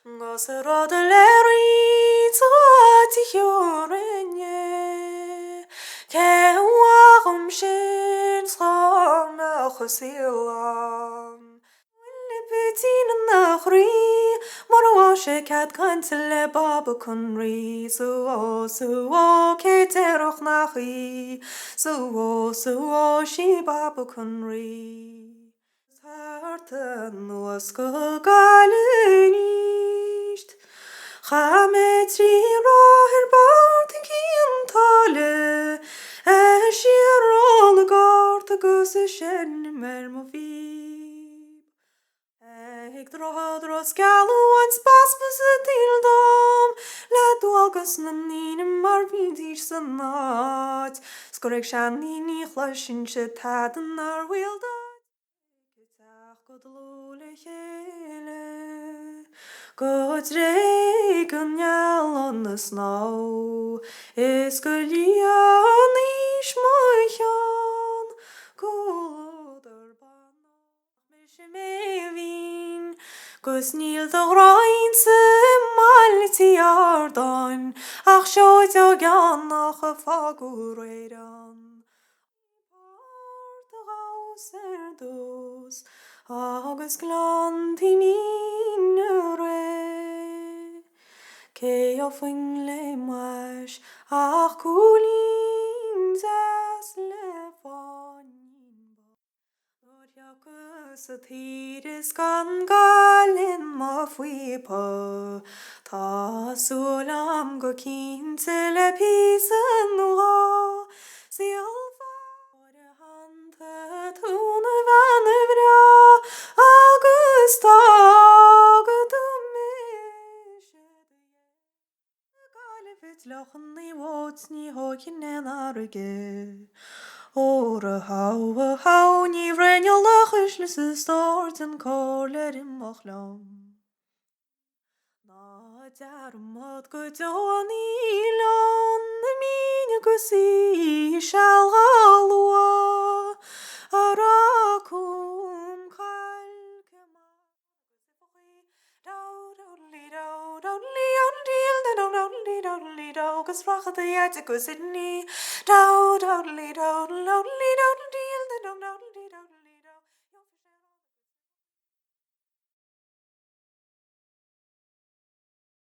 Goserodeleri zatiyorenye Kewagum shin schame chosilam Lipitin nachri Marwa shekat kansele baba kunri Suo keteroch nachi Suo shi baba kunri Harten was gegangen nicht. Chametri roher baut kientale. Shirol gart gusschen mermovi. Ik dros galu ans pas besitildom. Let walgus nanine marvidish sanat. Skorek shanini chlashin shetaden ar wilda. God's regen on the snow is good nish moichan goder mevin gus nil the reins malti ardon ach shoit gan nach faguredan dos agus glanti minere ke ofin le mash ach kulin zas le fonin Jakus tiris gan galin ma fuipa ta sulam go kin tele pisen wa si alfa Tune vanne vra Augusta Galefit lachen ni wots ni hokin en arge Ore hau ni vrenjal lachish stort en koler in machlam Na darmot godan ilan Min gusi shall halwa Arakum kalkema Gus rach the yet go Sydney.